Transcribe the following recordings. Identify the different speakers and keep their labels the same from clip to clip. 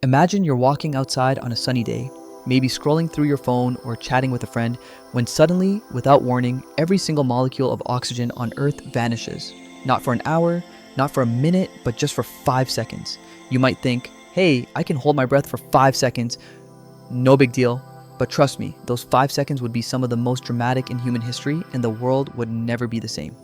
Speaker 1: Imagine you're walking outside on a sunny day, maybe scrolling through your phone or chatting with a friend, when suddenly, without warning, every single molecule of oxygen on Earth vanishes. Not for an hour, not for a minute, but just for 5 seconds. You might think, hey, I can hold my breath for 5 seconds. No big deal. But trust me, those 5 seconds would be some of the most dramatic in human history, and the world would never be the same.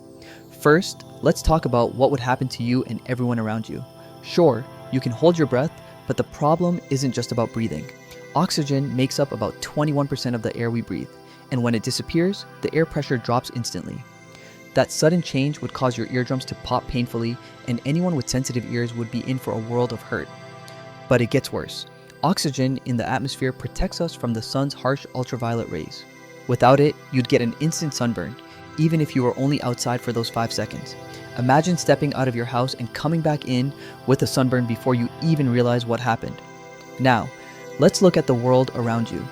Speaker 1: First, let's talk about what would happen to you and everyone around you. Sure, you can hold your breath, but the problem isn't just about breathing. Oxygen makes up about 21% of the air we breathe, and when it disappears, the air pressure drops instantly. That sudden change would cause your eardrums to pop painfully, and anyone with sensitive ears would be in for a world of hurt. But it gets worse. Oxygen in the atmosphere protects us from the sun's harsh ultraviolet rays. Without it, you'd get an instant sunburn, even if you were only outside for those 5 seconds. Imagine stepping out of your house and coming back in with a sunburn before you even realize what happened. Now, let's look at the world around you.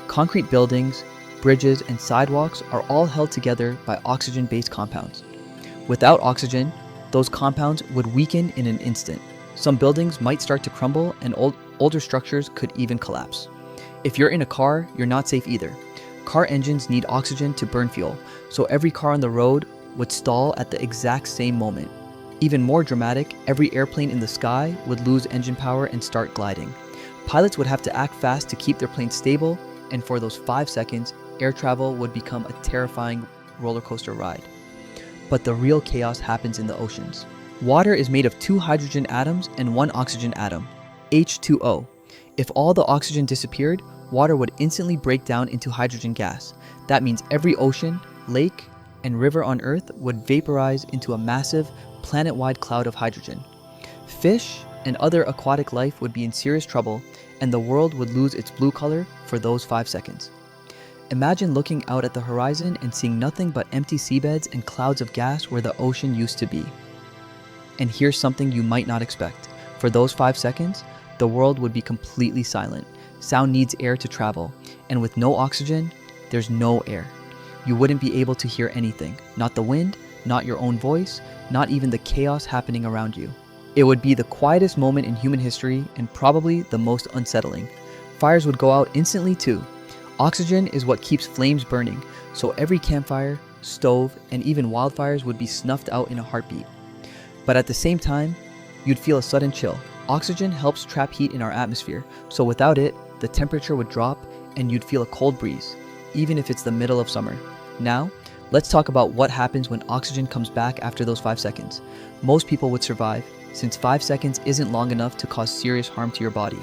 Speaker 1: Concrete buildings, bridges, and sidewalks are all held together by oxygen-based compounds. Without oxygen, those compounds would weaken in an instant. Some buildings might start to crumble, and older structures could even collapse. If you're in a car, you're not safe either. Car engines need oxygen to burn fuel, so every car on the road would stall at the exact same moment. Even more dramatic, every airplane in the sky would lose engine power and start gliding. Pilots would have to act fast to keep their plane stable, and for those 5 seconds, air travel would become a terrifying roller coaster ride. But the real chaos happens in the oceans. Water is made of 2 hydrogen atoms and 1 oxygen atom, H2O. If all the oxygen disappeared, water would instantly break down into hydrogen gas. That means every ocean, lake, and river on Earth would vaporize into a massive, planet-wide cloud of hydrogen. Fish and other aquatic life would be in serious trouble, and the world would lose its blue color for those 5 seconds. Imagine looking out at the horizon and seeing nothing but empty seabeds and clouds of gas where the ocean used to be. And here's something you might not expect. For those 5 seconds, the world would be completely silent. Sound needs air to travel, and with no oxygen, there's no air. You wouldn't be able to hear anything. Not the wind, not your own voice, not even the chaos happening around you. It would be the quietest moment in human history and probably the most unsettling. Fires would go out instantly too. Oxygen is what keeps flames burning, so every campfire, stove, and even wildfires would be snuffed out in a heartbeat. But at the same time, you'd feel a sudden chill. Oxygen helps trap heat in our atmosphere, so without it, the temperature would drop and you'd feel a cold breeze, even if it's the middle of summer. Now, let's talk about what happens when oxygen comes back after those 5 seconds. Most people would survive, since 5 seconds isn't long enough to cause serious harm to your body.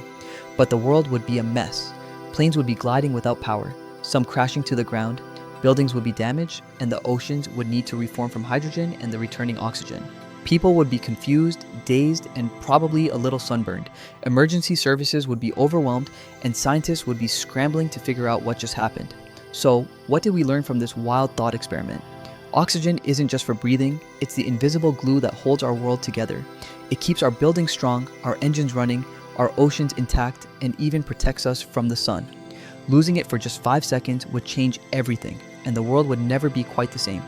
Speaker 1: But the world would be a mess. Planes would be gliding without power, some crashing to the ground, buildings would be damaged, and the oceans would need to reform from hydrogen and the returning oxygen. People would be confused, dazed, and probably a little sunburned. Emergency services would be overwhelmed, and scientists would be scrambling to figure out what just happened. So, what did we learn from this wild thought experiment? Oxygen isn't just for breathing, it's the invisible glue that holds our world together. It keeps our buildings strong, our engines running, our oceans intact, and even protects us from the sun. Losing it for just 5 seconds would change everything, and the world would never be quite the same.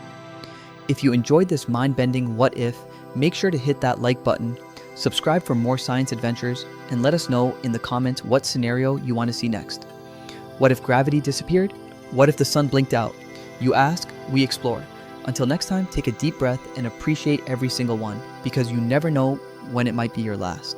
Speaker 1: If you enjoyed this mind-bending what if, make sure to hit that like button, subscribe for more science adventures, and let us know in the comments what scenario you want to see next. What if gravity disappeared? What if the sun blinked out? You ask, we explore. Until next time, take a deep breath and appreciate every single one, because you never know when it might be your last.